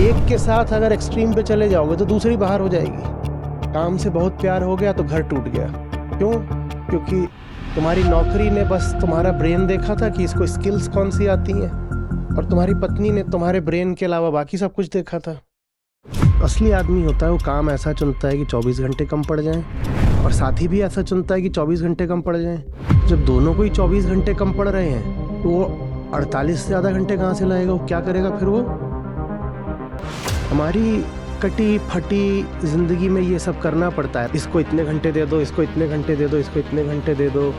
एक के साथ अगर एक्सट्रीम पे चले जाओगे तो दूसरी बाहर हो जाएगी। काम से बहुत प्यार हो गया तो घर टूट गया। क्यों? क्योंकि तुम्हारी नौकरी ने बस तुम्हारा ब्रेन देखा था कि इसको स्किल्स कौन सी आती हैं, और तुम्हारी पत्नी ने तुम्हारे ब्रेन के अलावा बाकी सब कुछ देखा था। असली आदमी होता है वो काम ऐसा चुनता है कि 24 घंटे कम पड़ जाएं, और साथी भी ऐसा चुनता है कि 24 घंटे कम पड़ जाएं। जब दोनों को ही 24 घंटे कम पड़ रहे हैं तो वो 48 से ज़्यादा घंटे कहाँ से लाएगा? वो क्या करेगा फिर? वो हमारी कटी फटी जिंदगी में ये सब करना पड़ता है। इसको इतने घंटे दे दो, इसको इतने घंटे दे दो, इसको इतने घंटे दे दो।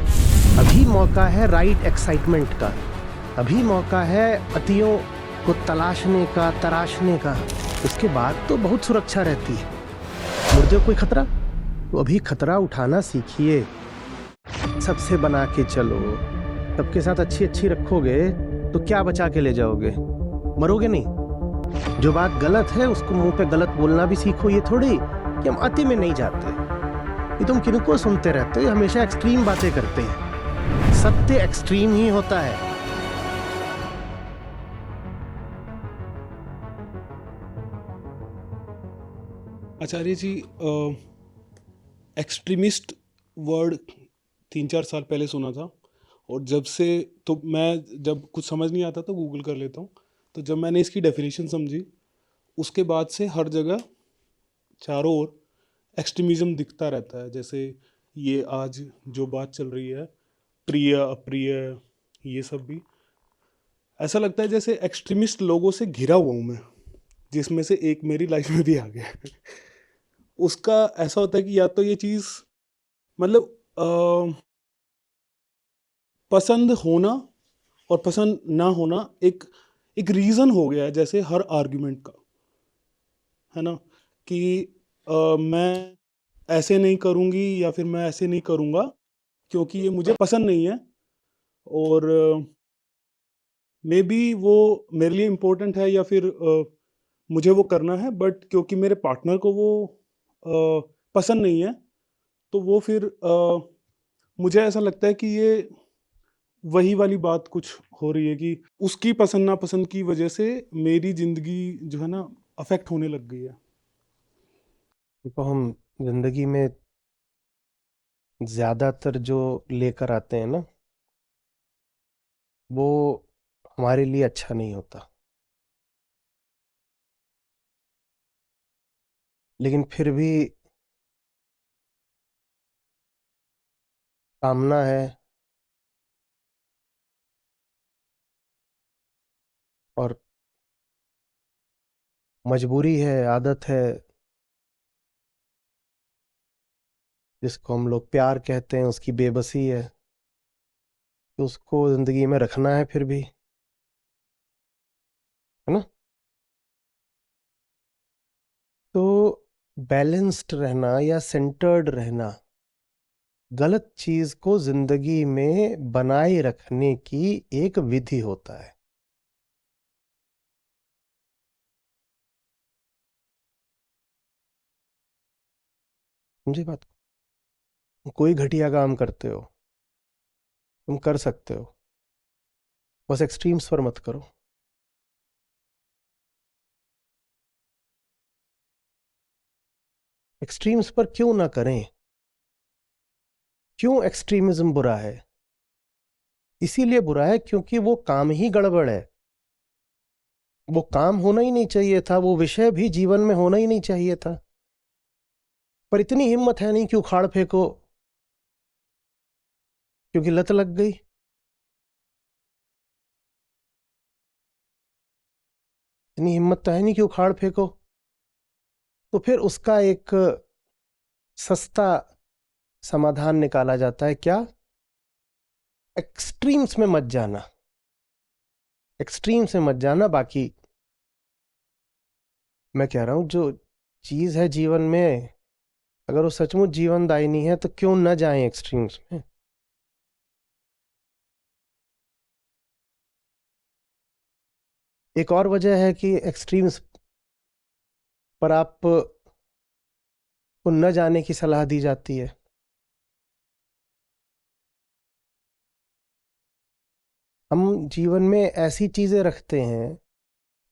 अभी मौका है राइट एक्साइटमेंट का, अभी मौका है अतियों को तलाशने का, तराशने का। उसके बाद तो बहुत सुरक्षा रहती है। मुर्दे को कोई खतरा? तो अभी खतरा उठाना सीखिए। सबसे बना के चलो, सबके साथ अच्छी अच्छी रखोगे तो क्या बचा के ले जाओगे? मरोगे नहीं। जो बात गलत है उसको मुंह पे गलत बोलना भी सीखो। ये थोड़ी कि हम अति में नहीं जाते। ये तुम किनको सुनते रहते हो? हमेशा एक्सट्रीम बातें करते हैं। सत्य एक्सट्रीम ही होता है। आचार्य जी, एक्सट्रीमिस्ट वर्ड 3-4 साल पहले सुना था, और जब से तो मैं जब कुछ समझ नहीं आता तो गूगल कर लेता हूँ। तो जब मैंने इसकी डेफिनेशन समझी, उसके बाद से हर जगह चारों ओर एक्सट्रीमिज़म दिखता रहता है। जैसे ये आज जो बात चल रही है, प्रिय अप्रिय, ये सब भी ऐसा लगता है जैसे एक्सट्रीमिस्ट लोगों से घिरा हुआ हूँ मैं, जिसमें से एक मेरी लाइफ में भी आ गया है। उसका ऐसा होता है कि या तो ये चीज़ मतलब पसंद होना और पसंद ना होना एक एक रीज़न हो गया है, जैसे हर आर्ग्यूमेंट का, है ना? कि मैं ऐसे नहीं करूँगी या फिर मैं ऐसे नहीं करूँगा क्योंकि ये मुझे पसंद नहीं है, और मे बी वो मेरे लिए इम्पोर्टेंट है, या फिर मुझे वो करना है, बट क्योंकि मेरे पार्टनर को वो पसंद नहीं है, तो वो फिर मुझे ऐसा लगता है कि ये वही वाली बात कुछ हो रही है कि उसकी पसंद नापसंद की वजह से मेरी ज़िंदगी जो है ना अफेक्ट होने लग गई है। देखो, हम जिंदगी में ज्यादातर जो लेकर आते हैं ना, वो हमारे लिए अच्छा नहीं होता। लेकिन फिर भी सामना है, और मजबूरी है, आदत है, जिसको हम लोग प्यार कहते हैं, उसकी बेबसी है, तो उसको जिंदगी में रखना है फिर भी, है ना? तो बैलेंस्ड रहना या सेंटर्ड रहना गलत चीज को जिंदगी में बनाए रखने की एक विधि होता है। समझे बात को? कोई घटिया काम करते हो, तुम कर सकते हो, बस एक्सट्रीम्स पर मत करो। एक्सट्रीम्स पर क्यों ना करें? क्यों एक्सट्रीमिज्म बुरा है? इसीलिए बुरा है क्योंकि वो काम ही गड़बड़ है। वो काम होना ही नहीं चाहिए था, वो विषय भी जीवन में होना ही नहीं चाहिए था। पर इतनी हिम्मत है नहीं कि उखाड़ फेंको, क्योंकि लत लग गई। इतनी हिम्मत तो है नहीं कि उखाड़ फेंको। तो फिर उसका एक सस्ता समाधान निकाला जाता है। क्या? एक्सट्रीम्स में मत जाना, एक्सट्रीम्स में मत जाना। बाकी मैं कह रहा हूं, जो चीज है जीवन में, अगर वो सचमुच जीवनदायिनी है तो क्यों न जाएं एक्सट्रीम्स में? एक और वजह है कि एक्सट्रीम्स पर आप को न जाने की सलाह दी जाती है। हम जीवन में ऐसी चीजें रखते हैं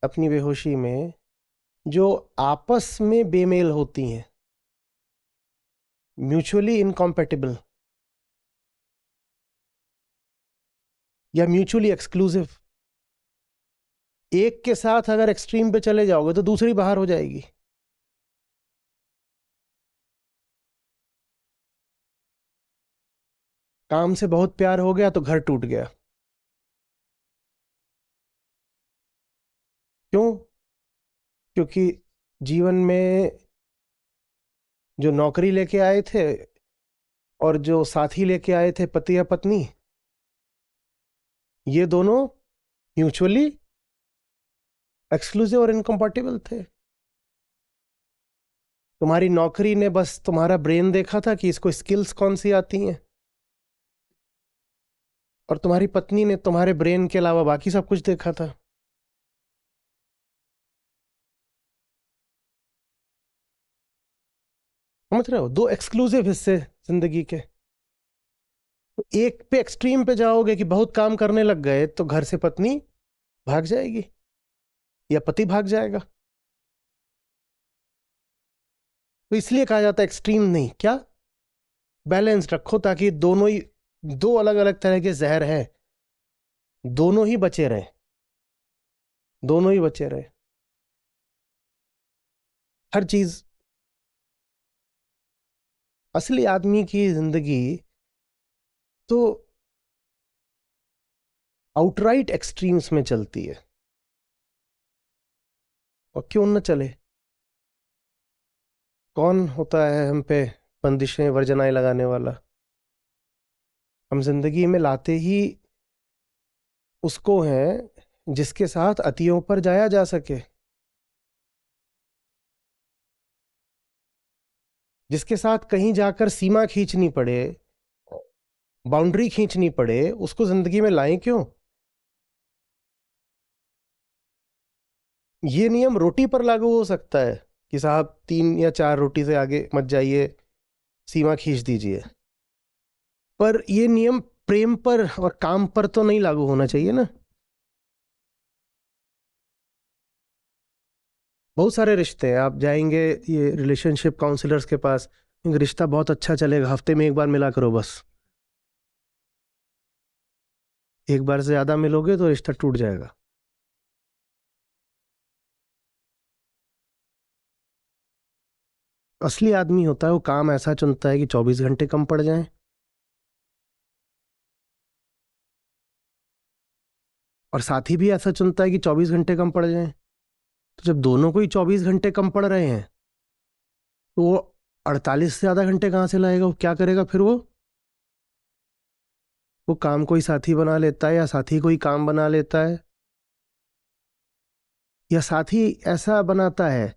अपनी बेहोशी में जो आपस में बेमेल होती हैं, म्यूचुअली इनकॉम्पेटिबल या म्यूचुअली एक्सक्लूसिव, एक के साथ अगर एक्सट्रीम पे चले जाओगे तो दूसरी बाहर हो जाएगी। काम से बहुत प्यार हो गया तो घर टूट गया। क्यों? क्योंकि जीवन में जो नौकरी लेके आए थे और जो साथी लेके आए थे, पति या पत्नी, ये दोनों म्यूचुअली एक्सक्लूसिव और इनकम्पैटिबल थे। तुम्हारी नौकरी ने बस तुम्हारा ब्रेन देखा था कि इसको स्किल्स कौन सी आती हैं, और तुम्हारी पत्नी ने तुम्हारे ब्रेन के अलावा बाकी सब कुछ देखा था। समझ रहे हो? दो एक्सक्लूसिव हिस्से जिंदगी के। तो एक पे एक्सट्रीम पे जाओगे कि बहुत काम करने लग गए तो घर से पत्नी भाग जाएगी या पति भाग जाएगा। तो इसलिए कहा जाता है एक्सट्रीम नहीं, क्या, बैलेंस रखो, ताकि दोनों ही, दो अलग अलग तरह के जहर हैं, दोनों ही बचे रहे, दोनों ही बचे रहे। हर चीज, असली आदमी की जिंदगी तो आउटराइट एक्सट्रीम्स में चलती है। और क्यों न चले? कौन होता है हम पे बंदिशें वर्जनाएं लगाने वाला? हम जिंदगी में लाते ही उसको हैं जिसके साथ अतियों पर जाया जा सके, जिसके साथ कहीं जाकर सीमा खींचनी पड़े, बाउंड्री खींचनी पड़े, उसको जिंदगी में लाएं क्यों? ये नियम रोटी पर लागू हो सकता है कि साहब 3 या 4 रोटी से आगे मत जाइए, सीमा खींच दीजिए, पर ये नियम प्रेम पर और काम पर तो नहीं लागू होना चाहिए ना। बहुत सारे रिश्ते हैं, आप जाएंगे ये रिलेशनशिप काउंसलर्स के पास, रिश्ता बहुत अच्छा चलेगा, हफ्ते में एक बार मिला करो बस। एक बार से ज्यादा मिलोगे तो रिश्ता टूट जाएगा। असली आदमी होता है वो काम ऐसा चुनता है कि 24 घंटे कम पड़ जाएं, और साथी भी ऐसा चुनता है कि 24 घंटे कम पड़ जाएं। तो जब दोनों को ही 24 घंटे कम पड़ रहे हैं तो वो 48 से ज्यादा घंटे कहाँ से लाएगा? वो क्या करेगा फिर? वो काम कोई साथी बना लेता है, या साथी कोई काम बना लेता है, या साथी ऐसा बनाता है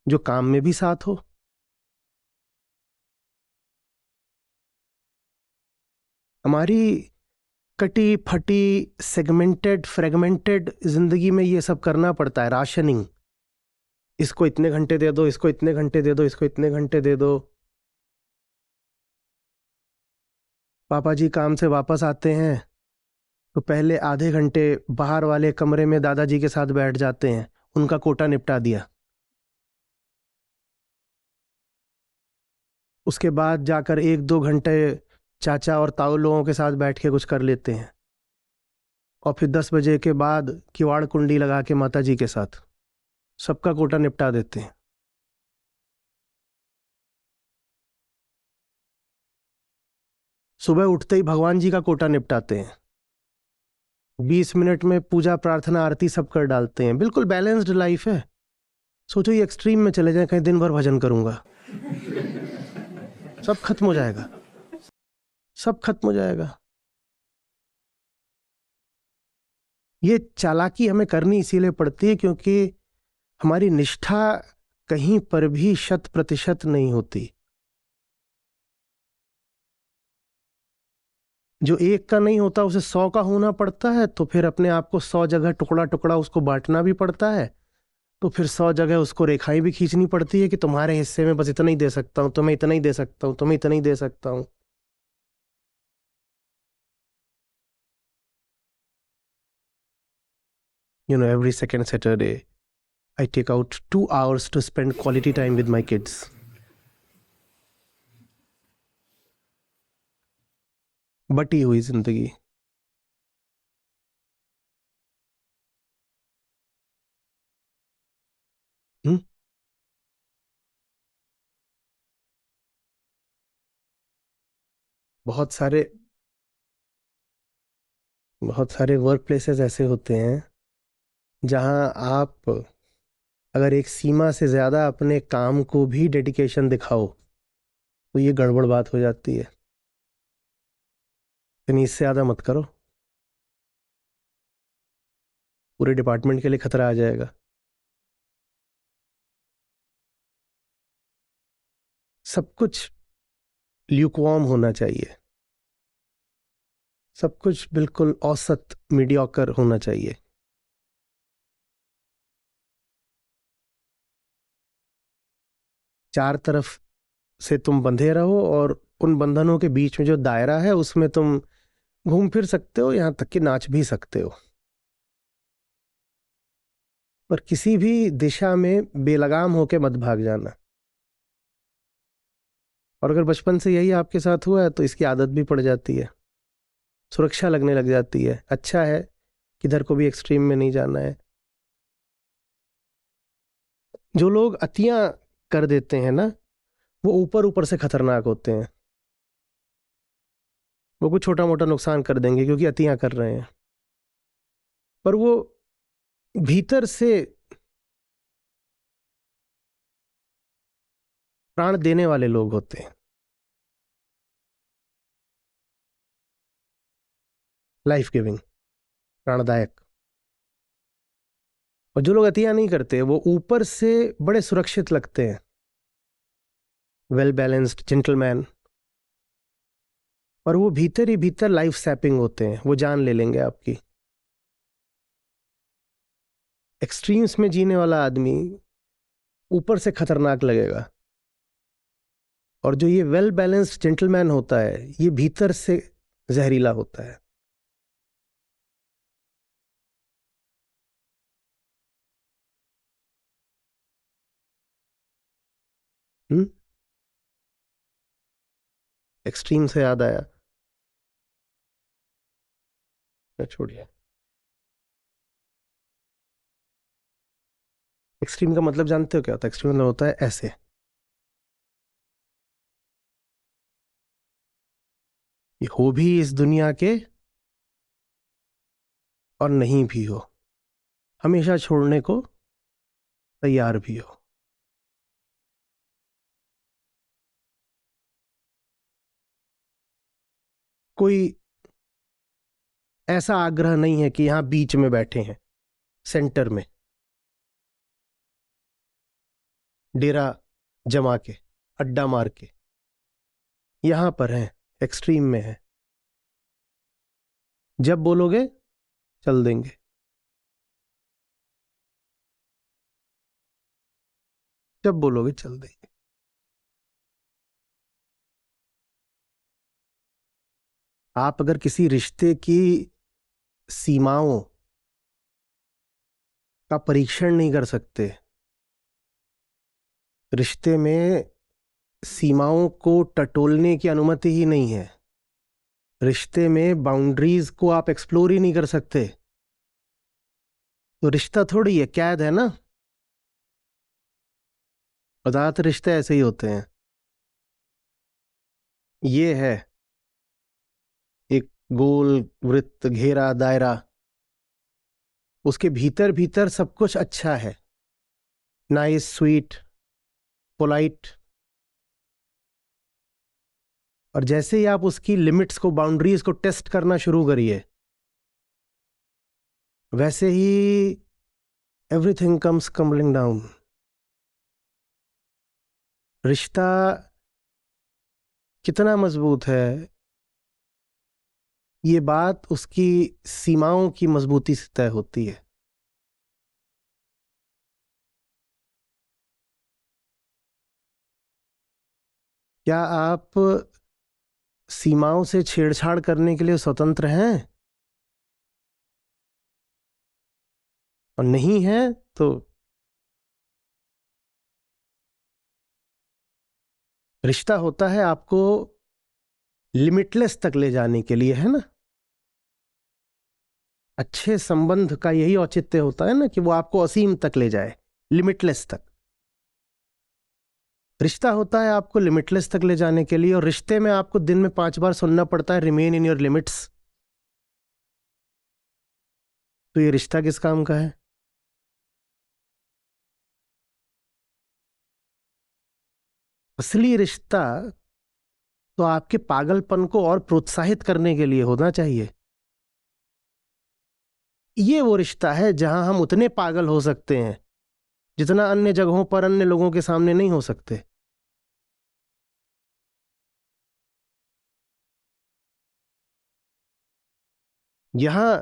जो काम में भी साथ हो। हमारी कटी फटी, सेगमेंटेड, फ्रेगमेंटेड जिंदगी में ये सब करना पड़ता है, राशनिंग। इसको इतने घंटे दे दो, इसको इतने घंटे दे दो, इसको इतने घंटे दे दो। पापा जी काम से वापस आते हैं तो पहले आधे घंटे बाहर वाले कमरे में दादाजी के साथ बैठ जाते हैं, उनका कोटा निपटा दिया। उसके बाद जाकर 1-2 घंटे चाचा और ताऊ लोगों के साथ बैठ के कुछ कर लेते हैं, और फिर 10 बजे के बाद किवाड़ कुंडी लगा के माता जी के साथ सबका कोटा निपटा देते हैं। सुबह उठते ही भगवान जी का कोटा निपटाते हैं, 20 मिनट में पूजा प्रार्थना आरती सब कर डालते हैं। बिल्कुल बैलेंस्ड लाइफ है। सोचो ये एक्सट्रीम में चले जाएं, कहीं दिन भर भजन करूंगा, सब खत्म हो जाएगा, सब खत्म हो जाएगा। ये चालाकी हमें करनी इसीलिए पड़ती है क्योंकि हमारी निष्ठा कहीं पर भी 100% नहीं होती। जो एक का नहीं होता उसे 100 का होना पड़ता है, तो फिर अपने आप को 100 जगह टुकड़ा टुकड़ा उसको बांटना भी पड़ता है। तो फिर 100 जगह उसको रेखाएं भी खींचनी पड़ती है कि तुम्हारे हिस्से में बस इतना ही दे सकता हूं, तुम्हें इतना ही दे सकता हूं, तुम्हें इतना ही दे सकता हूं। Every second Saturday I take out 2 hours to spend quality time with my kids. बटी हुई जिंदगी. बहुत सारे वर्क प्लेसेस ऐसे होते हैं जहां आप अगर एक सीमा से ज़्यादा अपने काम को भी डेडिकेशन दिखाओ तो ये गड़बड़ बात हो जाती है. लेकिन इससे ज़्यादा मत करो, पूरे डिपार्टमेंट के लिए खतरा आ जाएगा. सब कुछ ल्यूकवार्म होना चाहिए, सब कुछ बिल्कुल औसत मीडियोकर होना चाहिए. चार तरफ से तुम बंधे रहो और उन बंधनों के बीच में जो दायरा है उसमें तुम घूम फिर सकते हो, यहाँ तक कि नाच भी सकते हो. पर किसी भी दिशा में बेलगाम होके मत भाग जाना. और अगर बचपन से यही आपके साथ हुआ है तो इसकी आदत भी पड़ जाती है, सुरक्षा लगने लग जाती है. अच्छा है, किधर को भी एक्सट्रीम में नहीं जाना है. जो लोग अतियां कर देते हैं ना, वो ऊपर ऊपर से खतरनाक होते हैं. वो कुछ छोटा मोटा नुकसान कर देंगे क्योंकि अतियां कर रहे हैं, पर वो भीतर से प्राण देने वाले लोग होते हैं, लाइफ गिविंग, प्राणदायक. और जो लोग अतियां नहीं करते वो ऊपर से बड़े सुरक्षित लगते हैं, वेल बैलेंस्ड जेंटलमैन, और वो भीतर ही भीतर लाइफ सैपिंग होते हैं. वो जान ले लेंगे आपकी. एक्सट्रीम्स में जीने वाला आदमी ऊपर से खतरनाक लगेगा, और जो ये वेल बैलेंस्ड जेंटलमैन होता है ये भीतर से जहरीला होता है. एक्सट्रीम से याद आया, छोड़िए. एक्सट्रीम का मतलब जानते हो क्या होता है? एक्सट्रीम मतलब होता है ऐसे. ये हो भी इस दुनिया के और नहीं भी हो, हमेशा छोड़ने को तैयार भी हो. कोई ऐसा आग्रह नहीं है कि यहां बीच में बैठे हैं, सेंटर में डेरा जमा के, अड्डा मार के. यहां पर हैं, एक्सट्रीम में है. जब बोलोगे चल देंगे. जब बोलोगे चल देंगे. आप अगर किसी रिश्ते की सीमाओं का परीक्षण नहीं कर सकते, रिश्ते में सीमाओं को टटोलने की अनुमति ही नहीं है, रिश्ते में बाउंड्रीज को आप एक्सप्लोर ही नहीं कर सकते, तो रिश्ता थोड़ी है, कैद है ना. ज्यादातर रिश्ते ऐसे ही होते हैं. ये है एक गोल वृत्त, घेरा, दायरा, उसके भीतर भीतर सब कुछ अच्छा है, नाइस, स्वीट, पोलाइट. और जैसे ही आप उसकी लिमिट्स को, बाउंड्रीज को टेस्ट करना शुरू करिए, वैसे ही एवरीथिंग कम्स क्रम्बलिंग डाउन. रिश्ता कितना मजबूत है, ये बात उसकी सीमाओं की मजबूती से तय होती है. क्या आप सीमाओं से छेड़छाड़ करने के लिए स्वतंत्र हैं? और नहीं है तो रिश्ता होता है आपको लिमिटलेस तक ले जाने के लिए, है ना। अच्छे संबंध का यही औचित्य होता है ना कि वो आपको असीम तक ले जाए, लिमिटलेस तक। रिश्ता होता है आपको लिमिटलेस तक ले जाने के लिए, और रिश्ते में आपको दिन में 5 बार सुनना पड़ता है रिमेन इन योर लिमिट्स। तो ये रिश्ता किस काम का है? असली रिश्ता तो आपके पागलपन को और प्रोत्साहित करने के लिए होना चाहिए। ये वो रिश्ता है जहां हम उतने पागल हो सकते हैं जितना अन्य जगहों पर अन्य लोगों के सामने नहीं हो सकते। यहां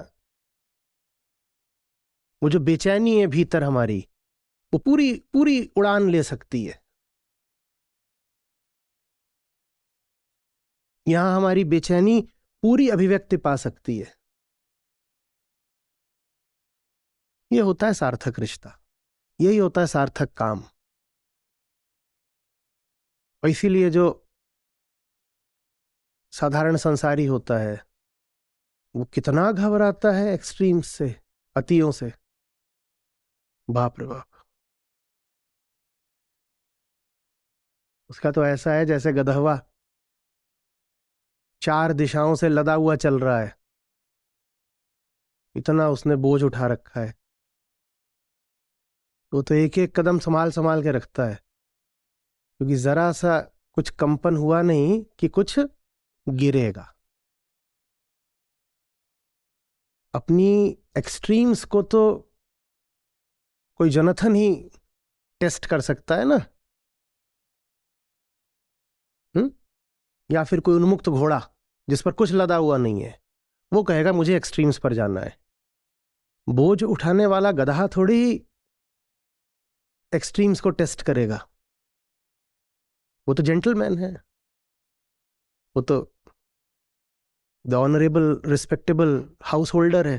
वो जो बेचैनी है भीतर हमारी, वो पूरी पूरी उड़ान ले सकती है। यहां हमारी बेचैनी पूरी अभिव्यक्ति पा सकती है। ये होता है सार्थक रिश्ता, यही होता है सार्थक काम। और इसीलिए जो साधारण संसारी होता है वो कितना घबराता है एक्सट्रीम्स से, अतियों से। बाप रे बाप। उसका तो ऐसा है जैसे गधवा 4 दिशाओं से लदा हुआ चल रहा है, इतना उसने बोझ उठा रखा है। वो तो एक एक कदम संभाल संभाल के रखता है, क्योंकि जरा सा कुछ कंपन हुआ नहीं कि कुछ गिरेगा। अपनी एक्सट्रीम्स को तो कोई जोनाथन ही टेस्ट कर सकता है ना। हम्म। या फिर कोई उन्मुक्त घोड़ा जिस पर कुछ लदा हुआ नहीं है, वो कहेगा मुझे एक्सट्रीम्स पर जाना है। बोझ उठाने वाला गधा थोड़ी एक्सट्रीम्स को टेस्ट करेगा। वो तो जेंटलमैन है, वो तो the honourable respectable house holder है।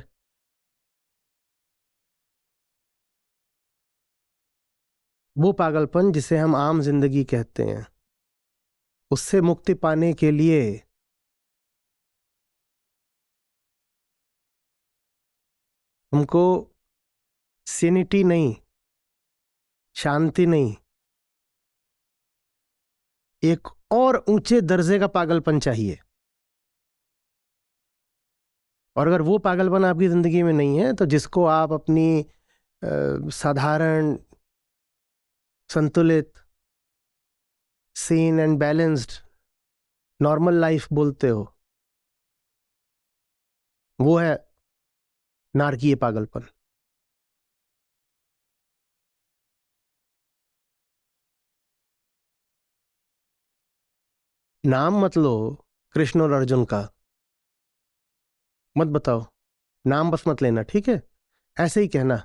वो पागलपन जिसे हम आम जिंदगी कहते हैं, उससे मुक्ति पाने के लिए हमको सेनिटी नहीं, शांति नहीं, एक और ऊंचे दर्जे का पागलपन चाहिए। और अगर वो पागलपन आपकी जिंदगी में नहीं है, तो जिसको आप अपनी साधारण, संतुलित, Sen and balanced normal life बोलते हो, वो है नारकीय पागलपन। नाम मत लो कृष्ण और अर्जुन का, मत बताओ, नाम बस मत लेना, ठीक है। ऐसे ही कहना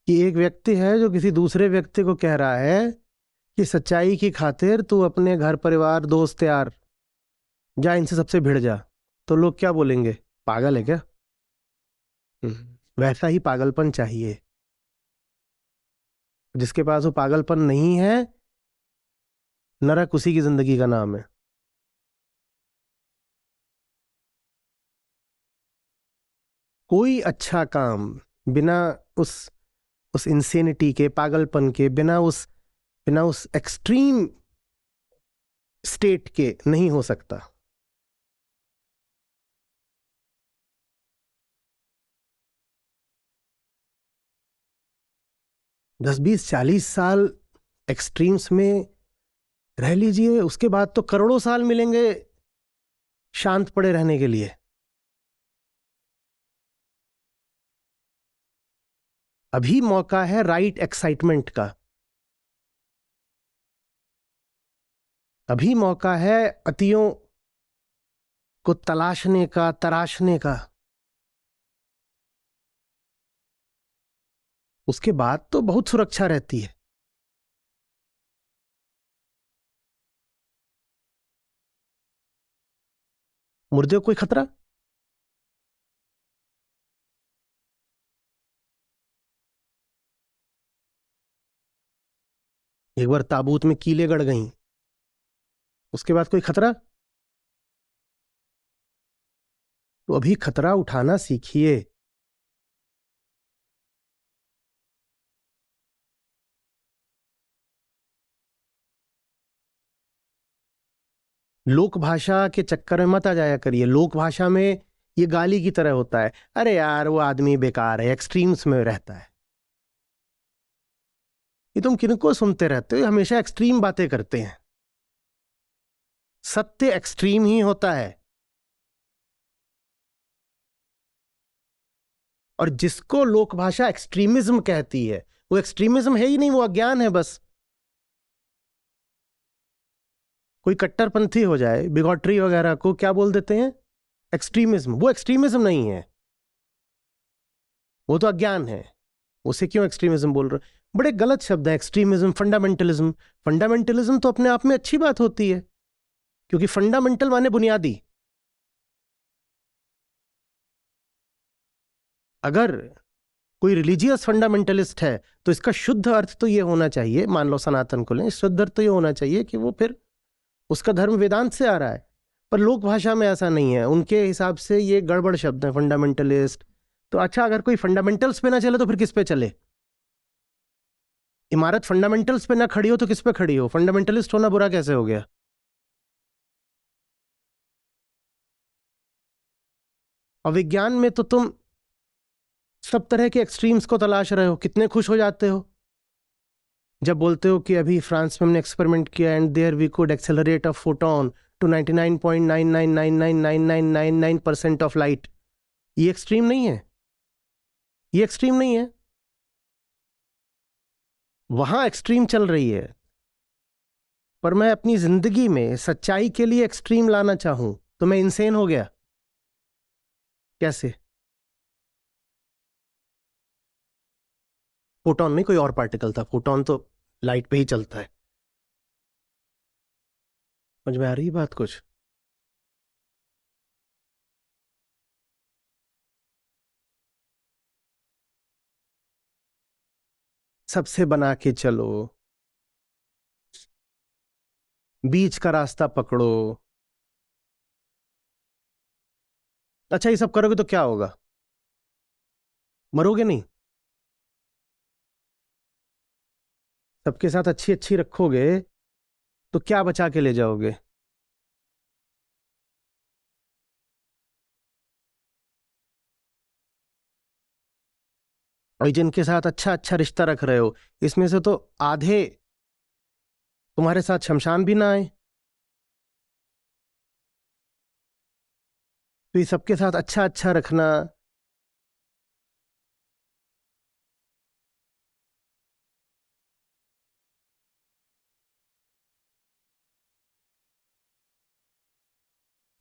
कि एक व्यक्ति है जो किसी दूसरे व्यक्ति को कह रहा है कि सच्चाई की खातिर तू अपने घर परिवार दोस्त यार जा, इनसे सबसे भिड़ जा। तो लोग क्या बोलेंगे, पागल है क्या? वैसा ही पागलपन चाहिए। जिसके पास वो पागलपन नहीं है, नरक उसी की जिंदगी का नाम है। कोई अच्छा काम बिना उस उस इंसेनिटी के, पागलपन के, बिना उस एक्सट्रीम स्टेट के नहीं हो सकता। 10 20 40 साल एक्सट्रीम्स में रह लीजिए, उसके बाद तो करोड़ों साल मिलेंगे शांत पड़े रहने के लिए। अभी मौका है राइट एक्साइटमेंट का। अभी मौका है अतियों को तलाशने का, तराशने का। उसके बाद तो बहुत सुरक्षा रहती है। मुर्दे को कोई खतरा? एक बार ताबूत में कीलें गड़ गईं, उसके बाद कोई खतरा? तो अभी खतरा उठाना सीखिए। लोक भाषा के चक्कर में मत आ जाया करिए। लोक भाषा में ये गाली की तरह होता है, अरे यार वो आदमी बेकार है, एक्सट्रीम्स में रहता है। ये तुम किनको सुनते रहते हो? हमेशा एक्सट्रीम बातें करते हैं। सत्य एक्सट्रीम ही होता है। और जिसको लोक भाषा एक्सट्रीमिज्म कहती है, वो एक्सट्रीमिज्म है ही नहीं, वो अज्ञान है बस। कोई कट्टरपंथी हो जाए, बिगॉटरी वगैरह को क्या बोल देते हैं? एक्सट्रीमिज्म। वो एक्सट्रीमिज्म नहीं है, वो तो अज्ञान है। उसे क्यों एक्सट्रीमिज्म बोल रहे? बड़े गलत शब्द है एक्सट्रीमिज्म, फंडामेंटलिज्म। फंडामेंटलिज्म तो अपने आप में अच्छी बात होती है, क्योंकि फंडामेंटल माने बुनियादी। अगर कोई रिलीजियस फंडामेंटलिस्ट है तो इसका शुद्ध अर्थ तो ये होना चाहिए, मान लो सनातन को लें, शुद्ध अर्थ तो ये होना चाहिए कि वो फिर उसका धर्म वेदांत से आ रहा है। पर लोक भाषा में ऐसा नहीं है, उनके हिसाब से ये गड़बड़ शब्द है फंडामेंटलिस्ट। तो अच्छा, अगर कोई फंडामेंटल्स पे ना चले तो फिर किस पे चले? इमारत फंडामेंटल्स पे ना खड़ी हो तो किस पे खड़ी हो? फंडामेंटलिस्ट होना बुरा कैसे हो गया? और विज्ञान में तो तुम सब तरह के एक्सट्रीम्स को तलाश रहे हो। कितने खुश हो जाते हो जब बोलते हो कि अभी फ्रांस में हमने एक्सपेरिमेंट किया and there we could accelerate a photon to 99.99999999% of light. ये एक्सट्रीम नहीं है, ये एक्सट्रीम नहीं है। वहां एक्सट्रीम चल रही है। पर मैं अपनी जिंदगी में सच्चाई के लिए एक्सट्रीम लाना चाहूं तो मैं इंसेन हो गया। कैसे? फोटोन नहीं, कोई और पार्टिकल था। फोटोन तो लाइट पे ही चलता है। समझ में आ रही है बात कुछ? सबसे बना के चलो, बीच का रास्ता पकड़ो। अच्छा, ये सब करोगे तो क्या होगा? मरोगे नहीं। सबके साथ अच्छी अच्छी रखोगे तो क्या बचा के ले जाओगे? और जिनके साथ अच्छा अच्छा रिश्ता रख रहे हो, इसमें से तो आधे तुम्हारे साथ शमशान भी ना आए। तो ये सबके साथ अच्छा अच्छा रखना।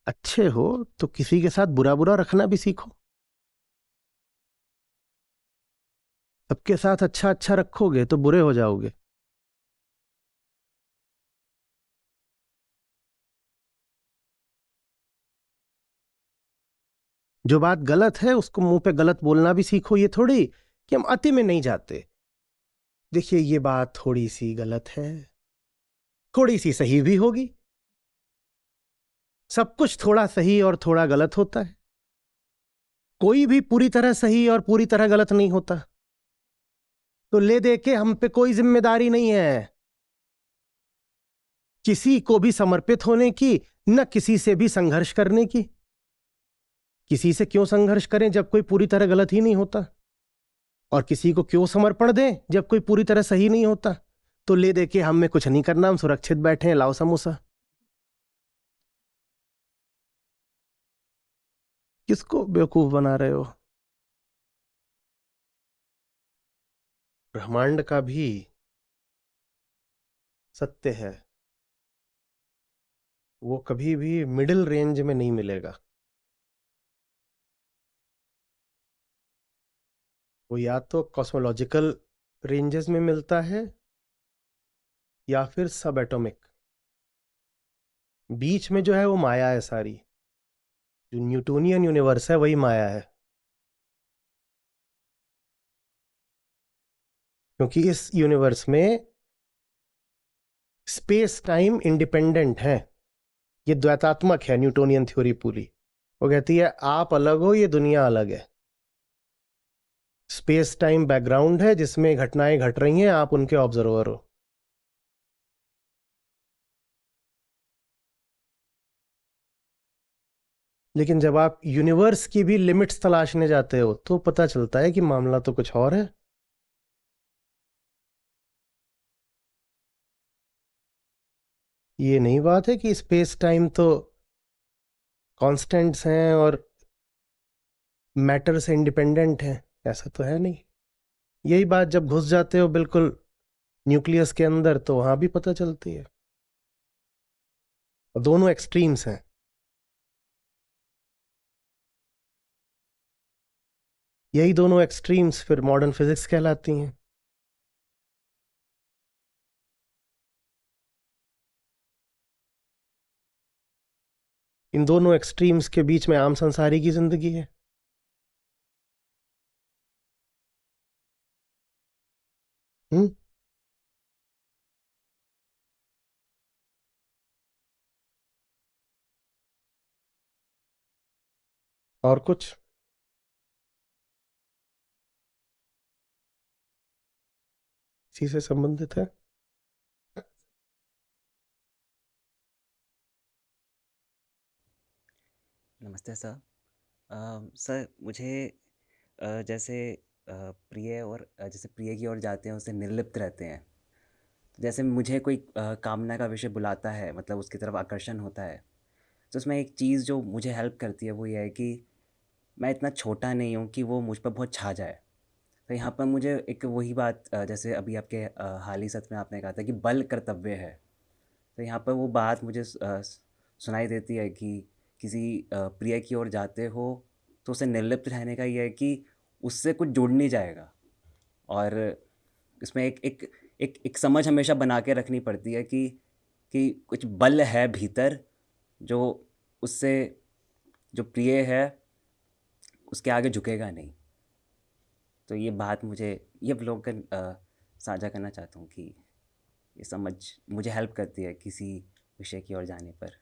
अच्छे हो तो किसी के साथ बुरा बुरा रखना भी सीखो। सबके साथ अच्छा अच्छा रखोगे तो बुरे हो जाओगे। जो बात गलत है उसको मुंह पे गलत बोलना भी सीखो। ये थोड़ी कि हम अति में नहीं जाते। देखिए, ये बात थोड़ी सी गलत है, थोड़ी सी सही भी होगी। सब कुछ थोड़ा सही और थोड़ा गलत होता है। कोई भी पूरी तरह सही और पूरी तरह गलत नहीं होता। तो ले दे के हम पे कोई जिम्मेदारी नहीं है किसी को भी समर्पित होने की, न किसी से भी संघर्ष करने की। किसी से क्यों संघर्ष करें जब कोई पूरी तरह गलत ही नहीं होता? और किसी को क्यों समर्पण दें जब कोई पूरी तरह सही नहीं होता? तो ले दे के हमें कुछ नहीं करना, हम सुरक्षित बैठे हैं, लाओ समोसा। किसको बेवकूफ बना रहे हो? ब्रह्मांड का भी सत्य है, वो कभी भी मिडिल रेंज में नहीं मिलेगा। वो या तो कॉस्मोलॉजिकल रेंजेस में मिलता है या फिर सब एटॉमिक। बीच में जो है वो माया है सारी। जो न्यूटोनियन यूनिवर्स है वही माया है, क्योंकि इस यूनिवर्स में स्पेस टाइम इंडिपेंडेंट है। ये द्वैतात्मक है न्यूटोनियन थ्योरी पूरी। वो कहती है आप अलग हो, ये दुनिया अलग है। स्पेस टाइम बैकग्राउंड है जिसमें घटनाएं घट रही हैं, आप उनके ऑब्जर्वर हो। लेकिन जब आप यूनिवर्स की भी लिमिट्स तलाशने जाते हो तो पता चलता है कि मामला तो कुछ और है। ये नहीं बात है कि स्पेस टाइम तो कांस्टेंट्स हैं और मैटर से इंडिपेंडेंट हैं, ऐसा तो है नहीं। यही बात जब घुस जाते हो बिल्कुल न्यूक्लियस के अंदर तो वहां भी पता चलती है। दोनों एक्सट्रीम्स हैं। यही दोनों एक्सट्रीम्स फिर मॉडर्न फिजिक्स कहलाती हैं। इन दोनों एक्सट्रीम्स के बीच में आम संसारी की जिंदगी है। हम्म। और कुछ इसी से संबंधित है। नमस्ते सर। सर मुझे जैसे प्रिय और जैसे प्रिय की ओर जाते हैं उससे निर्लिप्त रहते हैं। तो जैसे मुझे कोई कामना का विषय बुलाता है, मतलब उसकी तरफ आकर्षण होता है, तो उसमें एक चीज़ जो मुझे हेल्प करती है वो ये है कि मैं इतना छोटा नहीं हूँ कि वो मुझ पर बहुत छा जाए। तो यहाँ पर मुझे एक वही बात, जैसे अभी आपके हाल ही सत्र में आपने कहा था कि बल कर्तव्य है। तो यहाँ पर वो बात मुझे सुनाई देती है कि किसी प्रिय की ओर जाते हो तो उसे निर्लिप्त रहने का ये है कि उससे कुछ जुड़ नहीं जाएगा। और इसमें एक एक एक एक समझ हमेशा बना के रखनी पड़ती है कि कुछ बल है भीतर जो उससे, जो प्रिय है उसके आगे झुकेगा नहीं। तो ये बात मुझे ये अवलोकन साझा करना चाहता हूँ कि ये समझ मुझे हेल्प करती है किसी विषय की ओर जाने पर।